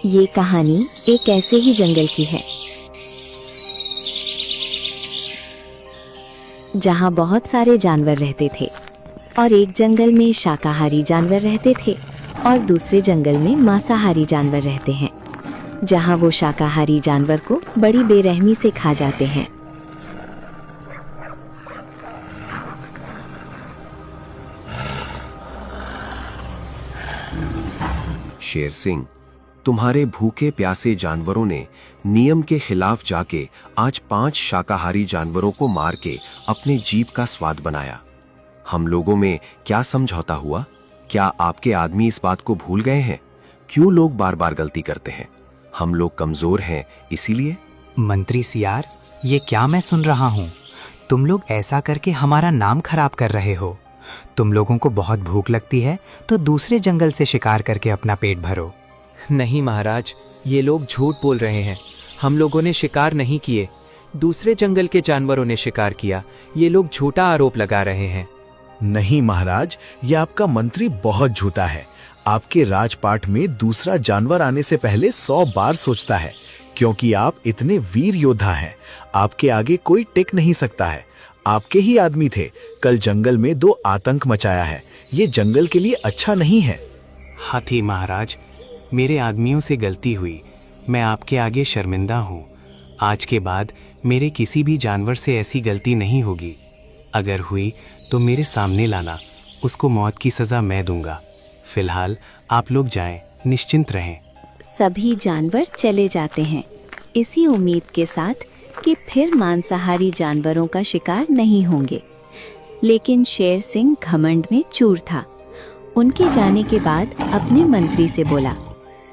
ये कहानी एक ऐसे ही जंगल की है जहाँ बहुत सारे जानवर रहते थे और एक जंगल में शाकाहारी जानवर रहते थे और दूसरे जंगल में मांसाहारी जानवर रहते हैं, जहाँ वो शाकाहारी जानवर को बड़ी बेरहमी से खा जाते हैं। शेर सिंह, तुम्हारे भूखे प्यासे जानवरों ने नियम के खिलाफ जाके आज 5 शाकाहारी जानवरों को मार के अपने जीभ का स्वाद बनाया। हम लोगों में क्या समझौता हुआ? क्या आपके आदमी इस बात को भूल गए हैं? क्यों लोग बार बार गलती करते हैं? हम लोग कमजोर हैं इसीलिए? मंत्री सियार, ये क्या मैं सुन रहा हूँ? तुम लोग ऐसा करके हमारा नाम खराब कर रहे हो। तुम लोगों को बहुत भूख लगती है तो दूसरे जंगल से शिकार करके अपना पेट भरो। नहीं महाराज, ये लोग झूठ बोल रहे हैं। हम लोगों ने शिकार नहीं किए, दूसरे जंगल के जानवरों ने शिकार किया। ये लोग झूठा आरोप लगा रहे हैं। नहीं महाराज, ये आपका मंत्री बहुत झूठा है। आपके राजपाट में दूसरा जानवर आने से पहले 100 बार सोचता है, क्योंकि आप इतने वीर योद्धा हैं। आपके आगे कोई टिक नहीं सकता है। आपके ही आदमी थे, कल जंगल में 2 आतंक मचाया है। ये जंगल के लिए अच्छा नहीं है। हाथी महाराज, मेरे आदमियों से गलती हुई। मैं आपके आगे शर्मिंदा हूँ। आज के बाद मेरे किसी भी जानवर से ऐसी गलती नहीं होगी। अगर हुई तो मेरे सामने लाना, उसको मौत की सज़ा मैं दूंगा। फिलहाल आप लोग जाएं, निश्चिंत रहें। सभी जानवर चले जाते हैं इसी उम्मीद के साथ कि फिर मांसाहारी जानवरों का शिकार नहीं होंगे। लेकिन शेर सिंह घमंड में चूर था। उनके जाने के बाद अपने मंत्री से बोला,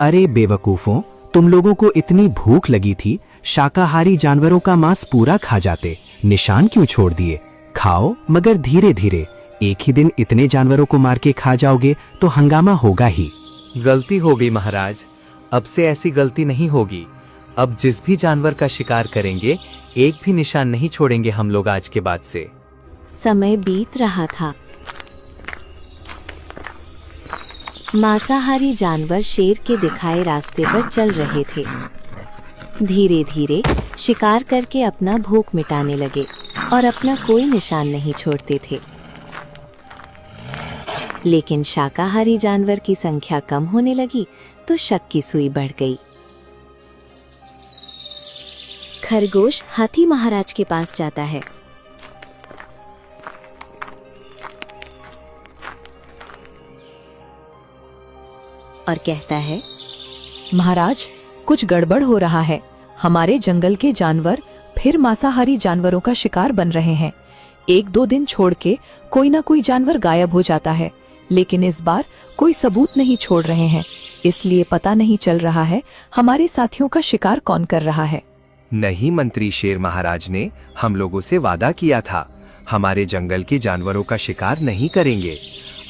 अरे बेवकूफ़ों, तुम लोगों को इतनी भूख लगी थी, शाकाहारी जानवरों का मांस पूरा खा जाते। निशान क्यों छोड़ दिए? खाओ, मगर धीरे धीरे। एक ही दिन इतने जानवरों को मार के खा जाओगे तो हंगामा होगा ही। गलती हो गई महाराज, अब से ऐसी गलती नहीं होगी। अब जिस भी जानवर का शिकार करेंगे, एक भी निशान नहीं छोड़ेंगे हम लोग आज के बाद से। समय बीत रहा था। मांसाहारी जानवर शेर के दिखाए रास्ते पर चल रहे थे। धीरे धीरे शिकार करके अपना भूख मिटाने लगे और अपना कोई निशान नहीं छोड़ते थे। लेकिन शाकाहारी जानवर की संख्या कम होने लगी तो शक की सुई बढ़ गई। खरगोश हाथी महाराज के पास जाता है। और कहता है, महाराज, कुछ गड़बड़ हो रहा है। हमारे जंगल के जानवर फिर मांसाहारी जानवरों का शिकार बन रहे हैं। 1-2 दिन छोड़ के कोई ना कोई जानवर गायब हो जाता है, लेकिन इस बार कोई सबूत नहीं छोड़ रहे हैं। इसलिए पता नहीं चल रहा है हमारे साथियों का शिकार कौन कर रहा है। नहीं मंत्री शेर महाराज ने हम लोगों से वादा किया था, हमारे जंगल के जानवरों का शिकार नहीं करेंगे।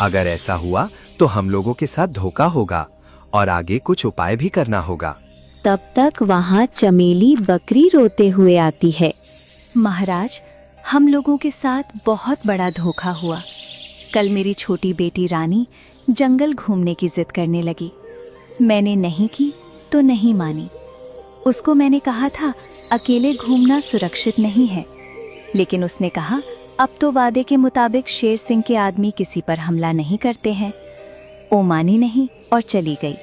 अगर ऐसा हुआ तो हम लोगों के साथ धोखा होगा और आगे कुछ उपाय भी करना होगा। तब तक वहाँ चमेली बकरी रोते हुए आती है। महाराज, हम लोगों के साथ बहुत बड़ा धोखा हुआ। कल मेरी छोटी बेटी रानी जंगल घूमने की जिद करने लगी। मैंने नहीं की तो नहीं मानी। उसको मैंने कहा था अकेले घूमना सुरक्षित नहीं है, लेकिन उसने कहा अब तो वादे के मुताबिक शेर सिंह के आदमी किसी पर हमला नहीं करते हैं। वो मानी नहीं और चली गई।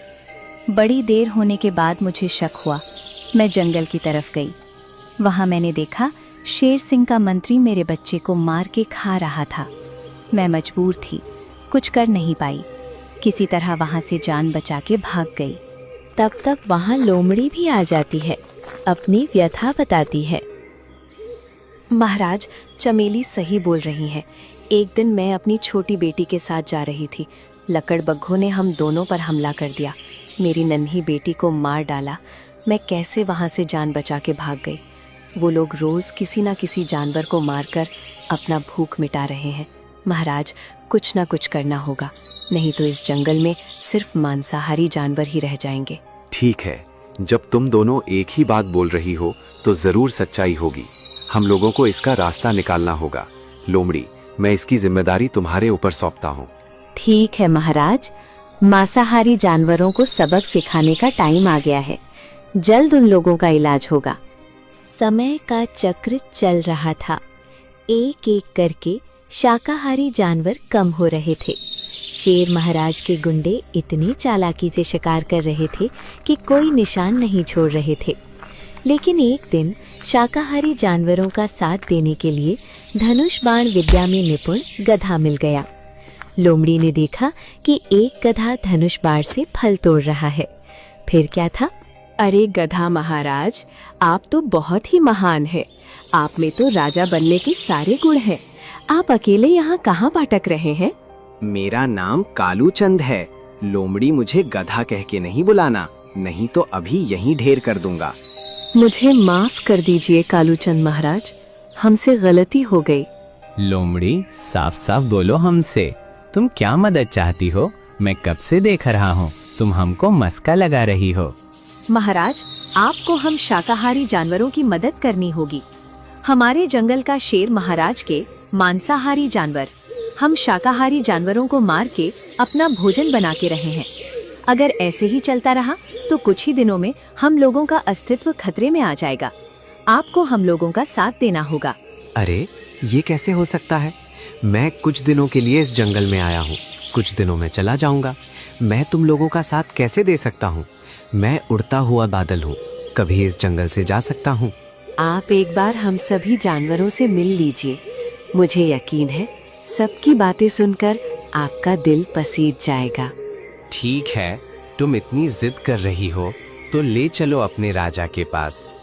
बड़ी देर होने के बाद मुझे शक हुआ। मैं जंगल की तरफ गई। वहाँ मैंने देखा शेर सिंह का मंत्री मेरे बच्चे को मार के खा रहा था। मैं मजबूर थी, कुछ कर नहीं पाई। किसी तरह वहाँ से जान बचा के भाग गई। तब तक वहाँ लोमड़ी भी आ जाती है, अपनी व्यथा बताती है। महाराज, चमेली सही बोल रही है। एक दिन मैं अपनी छोटी बेटी के साथ जा रही थी। लकड़बग्घों ने हम दोनों पर हमला कर दिया। मेरी नन्ही बेटी को मार डाला। मैं कैसे वहाँ से जान बचा के भाग गई। वो लोग रोज़ किसी ना किसी जानवर को मारकर अपना भूख मिटा रहे हैं। महाराज, कुछ ना कुछ करना होगा, नहीं तो इस जंगल में सिर्फ मांसाहारी जानवर ही रह जाएंगे। ठीक है, जब तुम दोनों एक ही बात बोल रही हो तो जरूर सच्चाई होगी। हम लोगों को इसका रास्ता निकालना होगा। लोमड़ी, मैं इसकी जिम्मेदारी तुम्हारे ऊपर सौंपता हूँ। ठीक है महाराज, मांसाहारी जानवरों को सबक सिखाने का टाइम आ गया है। जल्द उन लोगों का इलाज होगा। समय का चक्र चल रहा था। एक एक करके शाकाहारी जानवर कम हो रहे थे। शेर महाराज के गुंडे इतनी चालाकी से शिकार कर रहे थे कि कोई निशान नहीं छोड़ रहे थे। लेकिन एक दिन शाकाहारी जानवरों का साथ देने के लिए धनुष बाण विद्या में निपुण गधा मिल गया। लोमड़ी ने देखा कि एक गधा धनुष बाण से फल तोड़ रहा है। फिर क्या था? अरे गधा महाराज, आप तो बहुत ही महान हैं। आप में तो राजा बनने के सारे गुण हैं। आप अकेले यहाँ कहाँ भटक रहे हैं? मेरा नाम कालू चंद है। लोमड़ी मुझे गधा कह के नहीं बुलाना, नहीं तो अभी यहीं ढेर कर दूंगा। मुझे माफ कर दीजिए कालू चंद महाराज, हमसे गलती हो गई। लोमड़ी, साफ साफ बोलो हमसे, तुम क्या मदद चाहती हो? मैं कब से देख रहा हूँ तुम हमको मस्का लगा रही हो। महाराज, आपको हम शाकाहारी जानवरों की मदद करनी होगी। हमारे जंगल का शेर महाराज के मांसाहारी जानवर, हम शाकाहारी जानवरों को मार के अपना भोजन बना के रहे हैं। अगर ऐसे ही चलता रहा तो कुछ ही दिनों में हम लोगों का अस्तित्व खतरे में आ जाएगा। आपको हम लोगों का साथ देना होगा। अरे ये कैसे हो सकता है? मैं कुछ दिनों के लिए इस जंगल में आया हूँ, कुछ दिनों में चला जाऊंगा। मैं तुम लोगों का साथ कैसे दे सकता हूँ? मैं उड़ता हुआ बादल हूँ, कभी इस जंगल से जा सकता हूँ। आप एक बार हम सभी जानवरों से मिल लीजिए। मुझे यकीन है सबकी बातें सुनकर आपका दिल पसीज जाएगा। ठीक है, तुम इतनी जिद कर रही हो तो ले चलो अपने राजा के पास।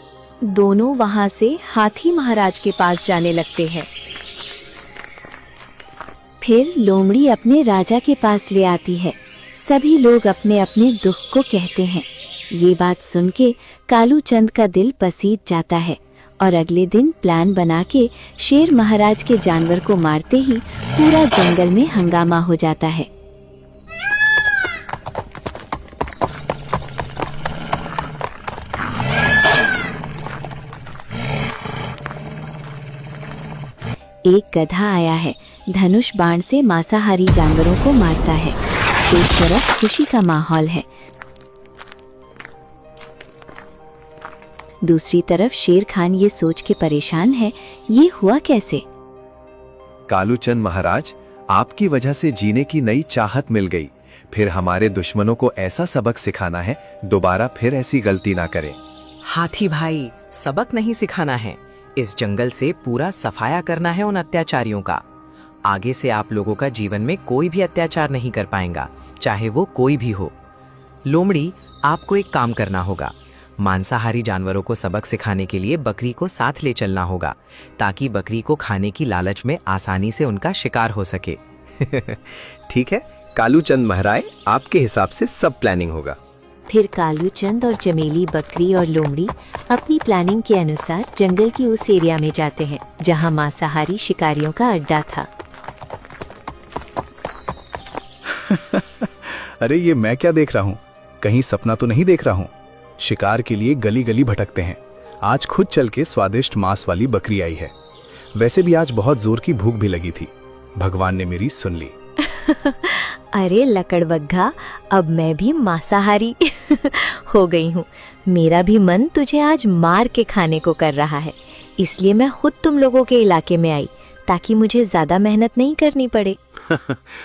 दोनों वहां से हाथी महाराज के पास जाने लगते हैं। फिर लोमड़ी अपने राजा के पास ले आती है। सभी लोग अपने अपने दुख को कहते हैं। ये बात सुन के कालू चंद का दिल पसीज जाता है और अगले दिन प्लान बना के शेर महाराज के जानवर को मारते ही पूरा जंगल में हंगामा हो जाता है। एक गधा आया है, धनुष बाण से मांसाहारी जानवरों को मारता है। एक तरफ खुशी का माहौल है, दूसरी तरफ शेर खान ये सोच के परेशान है, ये हुआ कैसे? कालूचंद महाराज, आपकी वजह से जीने की नई चाहत मिल गई। फिर हमारे दुश्मनों को ऐसा सबक सिखाना है, दोबारा फिर ऐसी गलती ना करें। हाथी भाई, सबक नहीं सिखाना है, इस जंगल से पूरा सफाया करना है उन अत्याचारियों का। आगे से आप लोगों का जीवन में कोई भी अत्याचार नहीं कर पाएगा, चाहे वो कोई भी हो। लोमड़ी, आपको एक काम करना होगा। मांसाहारी जानवरों को सबक सिखाने के लिए बकरी को साथ ले चलना होगा, ताकि बकरी को खाने की लालच में आसानी से उनका शिकार हो सके। ठीक है कालूचंद महाराज, आपके हिसाब से सब प्लानिंग होगा। फिर कालूचंद और चमेली, बकरी और लोमड़ी अपनी प्लानिंग के अनुसार जंगल की उस एरिया में जाते हैं जहां मांसाहारी शिकारियों का अड्डा था। अरे ये मैं क्या देख रहा हूँ? कहीं सपना तो नहीं देख रहा हूँ? शिकार के लिए गली गली भटकते हैं। आज खुद चल के स्वादिष्ट मांस वाली बकरी आई है। वैसे भी आज बहुत जोर की भूख भी लगी थी। भगवान ने मेरी सुन ली। अरे लकड़बग्घा, अब मैं भी मांसाहारी हो गई हूँ। मेरा भी मन तुझे आज मार के खाने को कर रहा है, इसलिए मैं खुद तुम लोगों के इलाके में आई, ताकि मुझे ज्यादा मेहनत नहीं करनी पड़े।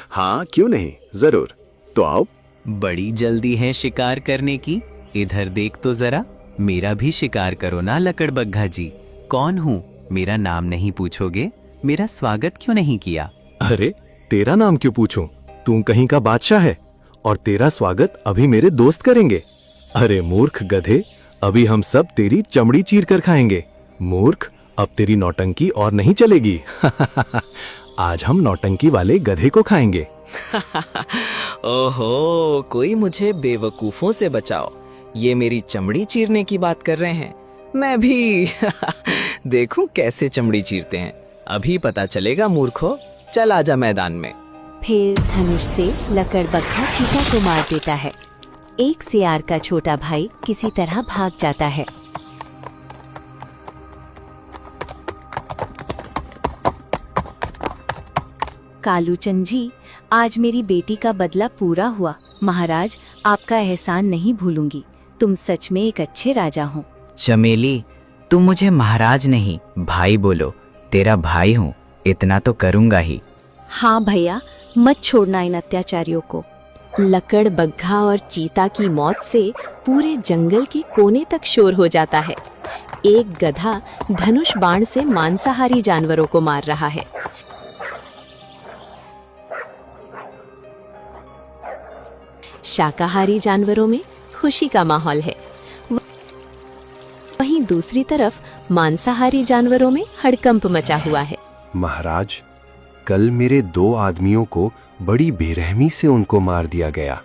हाँ क्यों नहीं, जरूर, तो आओ। बड़ी जल्दी है शिकार करने की, इधर देख तो जरा। मेरा भी शिकार करो ना लकड़बग्घा जी। कौन हूँ, मेरा नाम नहीं पूछोगे? मेरा स्वागत क्यों नहीं किया? अरे तेरा नाम क्यों पूछूं? तू कहीं का बादशाह है और तेरा स्वागत अभी मेरे दोस्त करेंगे। अरे मूर्ख गधे, अभी हम सब तेरी चमड़ी चीर कर खाएंगे। मूर्ख, अब तेरी नौटंकी और नहीं चलेगी। आज हम नौटंकी वाले गधे को खाएंगे। ओहो, कोई मुझे बेवकूफों से बचाओ। ये मेरी चमड़ी चीरने की बात कर रहे हैं, मैं भी देखूं कैसे चमड़ी चीरते हैं। अभी पता चलेगा मूर्खो, चल आजा मैदान में। फिर धनुष से लकड़बग्घा चीता को मार देता है। एक सियार का छोटा भाई किसी तरह भाग जाता है। कालूचंद जी, आज मेरी बेटी का बदला पूरा हुआ। महाराज, आपका एहसान नहीं भूलूंगी। तुम सच में एक अच्छे राजा हो। चमेली, तुम मुझे महाराज नहीं भाई बोलो। तेरा भाई हूँ, इतना तो करूँगा ही। हाँ भैया, मत छोड़ना इन अत्याचारियों को। लकड़, बग्घा और चीता की मौत से पूरे जंगल के कोने तक शोर हो जाता है। एक गधा धनुष बाण से मांसाहारी जानवरों को मार रहा है। शाकाहारी जानवरों में खुशी का माहौल है। वहीं दूसरी तरफ मांसाहारी जानवरों में हड़कंप मचा हुआ है। महाराज, कल मेरे 2 आदमियों को बड़ी बेरहमी से उनको मार दिया गया।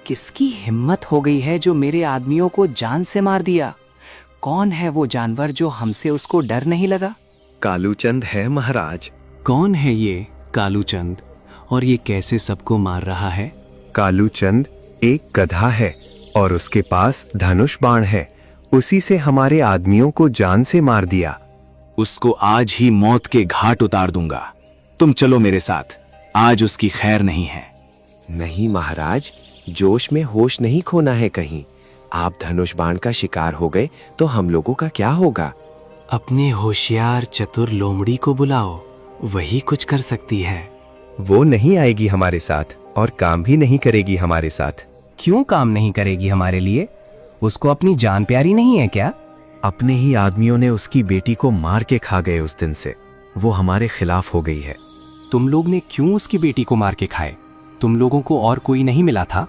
किसकी हिम्मत हो गई है जो मेरे आदमियों को जान से मार दिया? कौन है वो जानवर जो हमसे उसको डर नहीं लगा? कालूचंद है महाराज। कौन है ये कालूचंद, और ये कैसे सबको मार रहा है? कालूचंद एक गधा है और उसके पास धनुष बाण है। उसी से हमारे आदमियों को जान से मार दिया। उसको आज ही मौत के घाट उतार दूंगा। तुम चलो मेरे साथ, आज उसकी खैर नहीं है। नहीं महाराज, जोश में होश नहीं खोना है कहीं। आप धनुष बाण का शिकार हो गए तो हम लोगों का क्या होगा? अपने होशियार चतुर लोमड़ी को बुलाओ, वही कुछ कर सकती है। वो नहीं आएगी हमारे साथ और काम भी नहीं करेगी हमारे साथ। क्यों काम नहीं करेगी हमारे लिए? उसको अपनी जान प्यारी नहीं है क्या? अपने ही आदमियों ने उसकी बेटी को मार के खा गए। उस दिन से वो हमारे खिलाफ हो गई है। तुम लोग ने क्यों उसकी बेटी को मार के खाए? तुम लोगों को और कोई नहीं मिला था?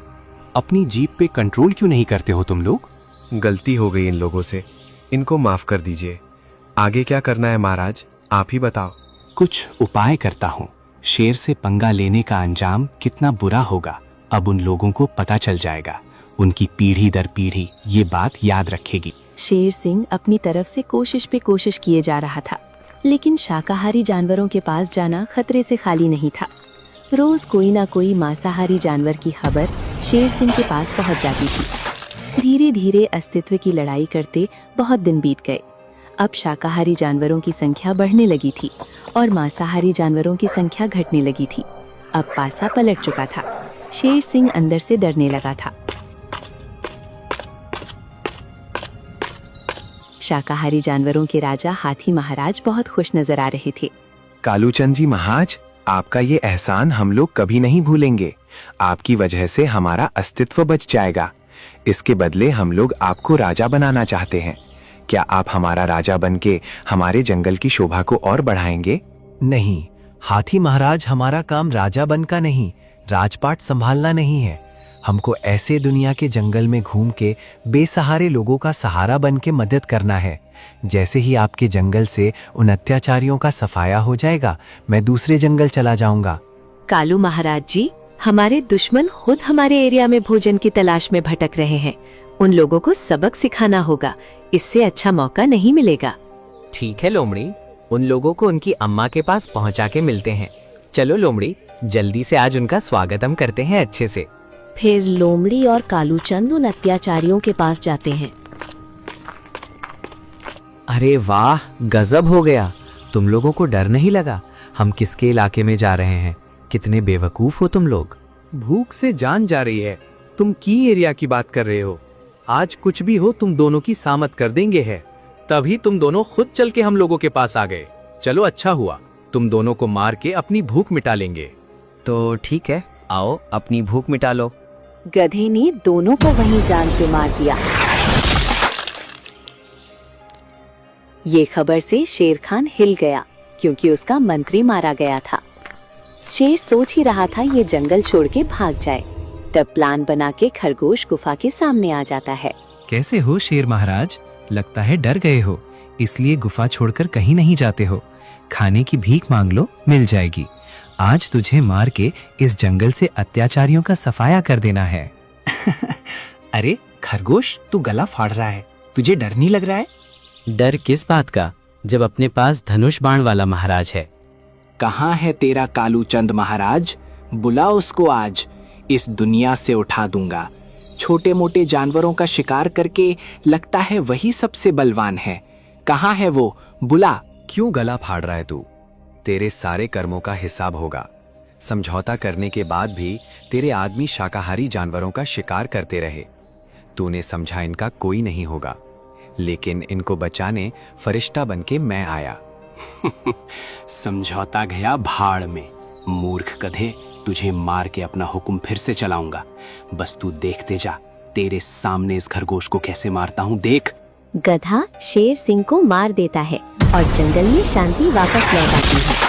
अपनी जीप पे कंट्रोल क्यों नहीं करते हो तुम लोग? गलती हो गई इन लोगों से, इनको माफ कर दीजिए। आगे क्या करना है महाराज, आप ही बताओ। कुछ उपाय करता हूँ। शेर से पंगा लेने का अंजाम कितना बुरा होगा, अब उन लोगों को पता चल जाएगा। उनकी पीढ़ी दर पीढ़ी ये बात याद रखेगी। शेर सिंह अपनी तरफ से कोशिश पे कोशिश किए जा रहा था, लेकिन शाकाहारी जानवरों के पास जाना खतरे से खाली नहीं था। रोज कोई ना कोई मांसाहारी जानवर की खबर शेर सिंह के पास पहुंच जाती थी। धीरे धीरे अस्तित्व की लड़ाई करते बहुत दिन बीत गए। अब शाकाहारी जानवरों की संख्या बढ़ने लगी थी और मांसाहारी जानवरों की संख्या घटने लगी थी। अब पासा पलट चुका था। शेर सिंह अंदर से डरने लगा था। शाकाहारी जानवरों के राजा हाथी महाराज बहुत खुश नजर आ रहे थे। कालूचंद जी महाराज, आपका ये एहसान हम लोग कभी नहीं भूलेंगे। आपकी वजह से हमारा अस्तित्व बच जाएगा। इसके बदले हम लोग आपको राजा बनाना चाहते हैं। क्या आप हमारा राजा बनके हमारे जंगल की शोभा को और बढ़ाएंगे? नहीं, हाथी महाराज, हमारा काम राजा बनका नहीं, राजपाट संभालना नहीं है। हमको ऐसे दुनिया के जंगल में घूम के बेसहारे लोगों का सहारा बन के मदद करना है। जैसे ही आपके जंगल से उन अत्याचारियों का सफाया हो जाएगा, मैं दूसरे जंगल चला जाऊंगा। कालू महाराज जी, हमारे दुश्मन खुद हमारे एरिया में भोजन की तलाश में भटक रहे हैं। उन लोगों को सबक सिखाना होगा। इससे अच्छा मौका नहीं मिलेगा। ठीक है लोमड़ी, उन लोगों को उनकी अम्मा के पास पहुंचा के मिलते हैं। चलो लोमड़ी, जल्दी से आज उनका स्वागत हम करते हैं अच्छे से। फिर लोमड़ी और कालूचंद उन अत्याचारियों के पास जाते हैं। अरे वाह, गजब हो गया। तुम लोगों को डर नहीं लगा? हम किसके इलाके में जा रहे हैं? कितने बेवकूफ हो तुम लोग। भूख से जान जा रही है, तुम की एरिया की बात कर रहे हो? आज कुछ भी हो, तुम दोनों की सामत कर देंगे है। तभी तुम दोनों खुद चल के हम लोगों के पास आ गए। चलो अच्छा हुआ, तुम दोनों को मार के अपनी भूख मिटा लेंगे। तो ठीक है, आओ अपनी भूख मिटा लो। गधे ने दोनों को वहीं जान से मार दिया। ये खबर से शेर खान हिल गया, क्योंकि उसका मंत्री मारा गया था। शेर सोच ही रहा था ये जंगल छोड़ के भाग जाए। तब प्लान बना के खरगोश गुफा के सामने आ जाता है। कैसे हो शेर महाराज? लगता है डर गए हो, इसलिए गुफा छोड़कर कहीं नहीं जाते हो। खाने की भीख मांग लो, मिल जाएगी। आज तुझे मार के इस जंगल से अत्याचारियों का सफाया कर देना है। अरे खरगोश, तू गला फाड़ रहा है, तुझे डर नहीं लग रहा है? डर किस बात का, जब अपने पास धनुष बाण वाला महाराज है। कहाँ है तेरा कालूचंद महाराज? बुला उसको, आज इस दुनिया से उठा दूंगा। छोटे मोटे जानवरों का शिकार करके लगता है वही सबसे बलवान है। कहाँ है वो? बुला। क्यों गला फाड़ रहा है तू? तेरे सारे कर्मों का हिसाब होगा। समझौता करने के बाद भी तेरे आदमी शाकाहारी जानवरों का शिकार करते रहे। तूने समझा इनका कोई नहीं होगा, लेकिन इनको बचाने फरिश्ता बनके मैं आया। समझौता गया भाड़ में। मूर्ख गधे, तुझे मार के अपना हुक्म फिर से चलाऊंगा। बस तू देखते जा, तेरे सामने इस खरगोश को कैसे मारता हूँ, देख। गधा शेर सिंह को मार देता है और जंगल में शांति वापस लौट आती है।